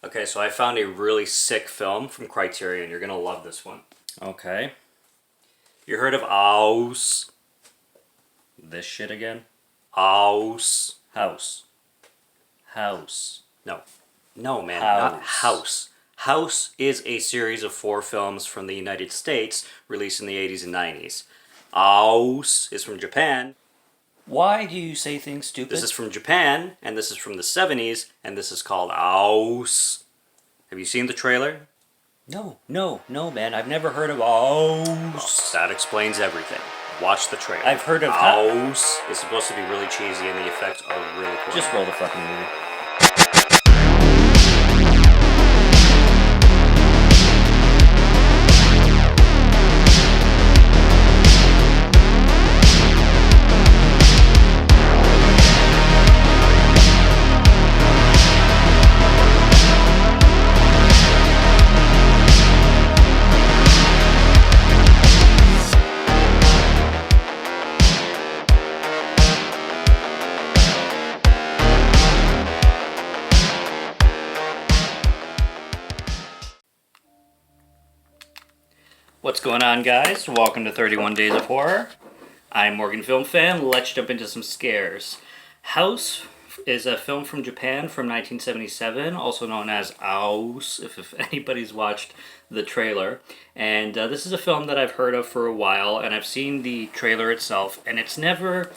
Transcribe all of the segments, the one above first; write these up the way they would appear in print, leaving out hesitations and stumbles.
Okay, so I found a really sick film from Criterion. You're gonna love this one. Okay. You heard of House? This shit again? House. House. House. No. No, man, not House. House. House is a series of 4 films from the United States released in the 80s and 90s. House is from Japan. Why do you say things stupid? This is from Japan, and this is from the 70s, and this is called House. Have you seen the trailer? No, man. I've never heard of House. That explains everything. Watch the trailer. I've heard of House. It's supposed to be really cheesy, and the effects are really cool. Just roll the fucking movie. What's going on, guys? Welcome to 31 Days of Horror. I'm Morgan Film Fan. Let's jump into some scares. House is a film from Japan from 1977, also known as House, if anybody's watched the trailer. And this is a film that I've heard of for a while, and I've seen the trailer itself, and it's never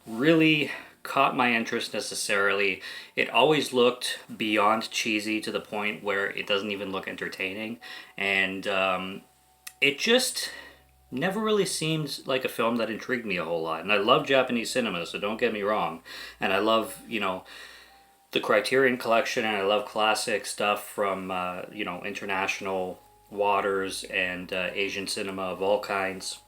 really caught my interest necessarily. It always looked beyond cheesy to the point where it doesn't even look entertaining. And it just never really seemed like a film that intrigued me a whole lot. And I love Japanese cinema, so don't get me wrong. And I love, the Criterion Collection, and I love classic stuff from, international waters and Asian cinema of all kinds.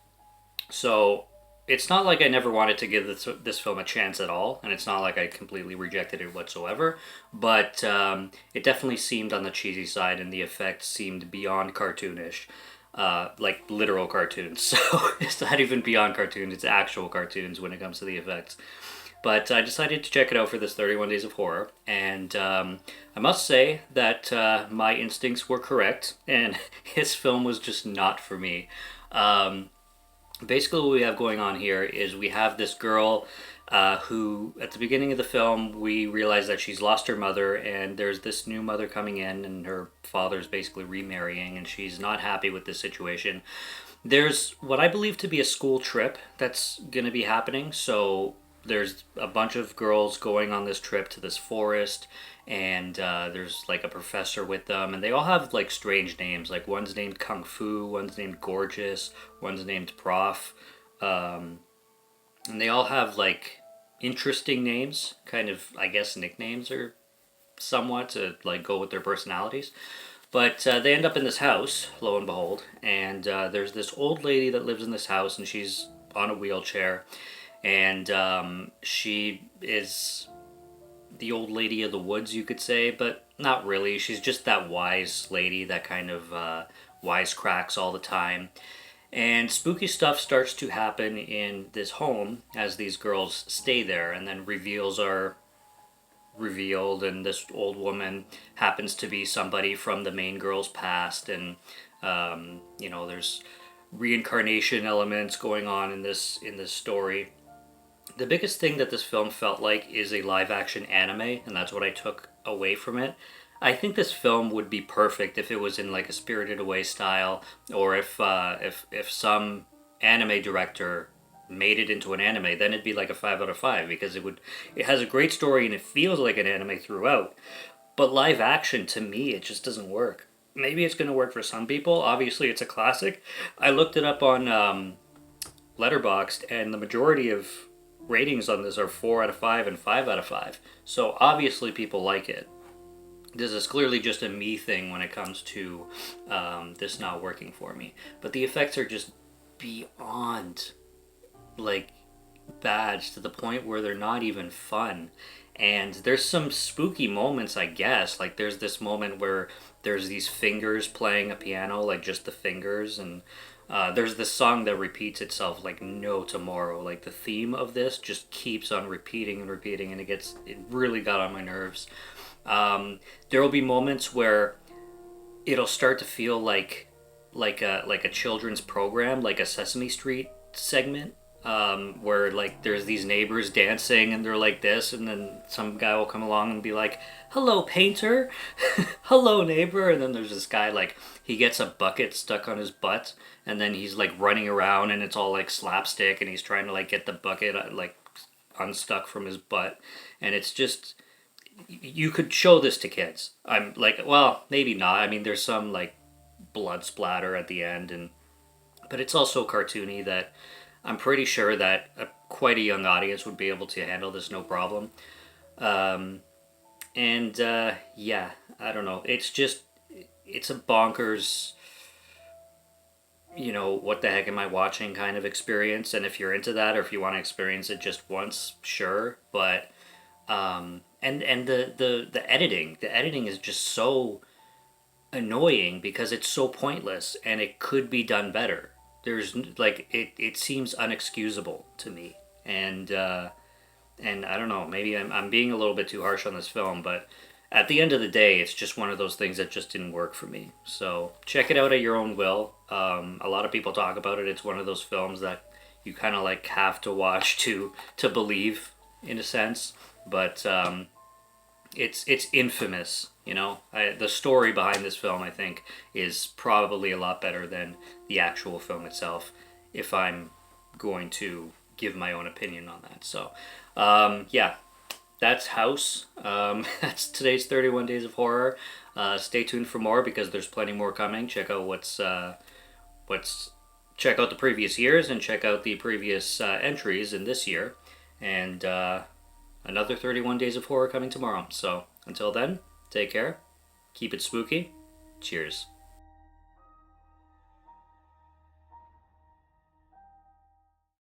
So it's not like I never wanted to give this film a chance at all, and it's not like I completely rejected it whatsoever, but it definitely seemed on the cheesy side, and the effects seemed beyond cartoonish. Like literal cartoons. So it's not even beyond cartoons, it's actual cartoons when it comes to the effects. But I decided to check it out for this 31 Days of Horror, and I must say that my instincts were correct, and his film was just not for me. Basically what we have going on here is we have this girl who, at the beginning of the film, we realize that she's lost her mother, and there's this new mother coming in, and her father's basically remarrying, and she's not happy with this situation. There's what I believe to be a school trip that's going to be happening, so there's a bunch of girls going on this trip to this forest, and there's like a professor with them, and they all have like strange names. Like one's named Kung Fu, one's named Gorgeous, one's named Prof. And they all have like interesting names, kind of, I guess, nicknames or somewhat to like go with their personalities. But they end up in this house, lo and behold, and there's this old lady that lives in this house, and she's on a wheelchair, and she is the old lady of the woods, you could say, but not really. She's just that wise lady that kind of wisecracks all the time. And spooky stuff starts to happen in this home as these girls stay there, and then reveals are revealed, and this old woman happens to be somebody from the main girl's past, and there's reincarnation elements going on in this story. The biggest thing that this film felt like is a live action anime, and that's what I took away from it. I think this film would be perfect if it was in like a Spirited Away style, or if some anime director made it into an anime, then it'd be like a 5 out of 5, because it has a great story and it feels like an anime throughout. But live action, to me, it just doesn't work. Maybe it's going to work for some people. Obviously, it's a classic. I looked it up on Letterboxd, and the majority of ratings on this are 4 out of 5 and 5 out of 5. So obviously people like it. This is clearly just a me thing when it comes to this not working for me. But the effects are just beyond, like, bad, to the point where they're not even fun. And there's some spooky moments, I guess. Like, there's this moment where there's these fingers playing a piano, like just the fingers, and there's this song that repeats itself like no tomorrow. Like, the theme of this just keeps on repeating and repeating, and it really got on my nerves. There will be moments where it'll start to feel like a children's program, like a Sesame Street segment, where like there's these neighbors dancing and they're like this, and then some guy will come along and be like, "Hello, painter," "Hello, neighbor," and then there's this guy like he gets a bucket stuck on his butt, and then he's like running around, and it's all like slapstick, and he's trying to like get the bucket like unstuck from his butt, and it's just you could show this to kids. I'm like, well, maybe not. I mean, there's some like blood splatter at the end, and but it's also cartoony that I'm pretty sure that quite a young audience would be able to handle this no problem. Um, and yeah, I don't know. It's a bonkers, what the heck am I watching kind of experience. And if you're into that, or if you want to experience it just once, sure. But and the editing is just so annoying because it's so pointless and it could be done better. It seems unexcusable to me, and I don't know, maybe I'm being a little bit too harsh on this film, but at the end of the day, it's just one of those things that just didn't work for me. So check it out at your own will. A lot of people talk about it. It's one of those films that you kind of like have to watch to believe, in a sense. But it's infamous. The story behind this film, I think, is probably a lot better than the actual film itself, if I'm going to give my own opinion on that. So, yeah, that's House. That's today's 31 Days of Horror. Stay tuned for more because there's plenty more coming. Check out check out the previous years and check out the previous entries in this year. And another 31 Days of Horror coming tomorrow. So until then, take care, keep it spooky, cheers.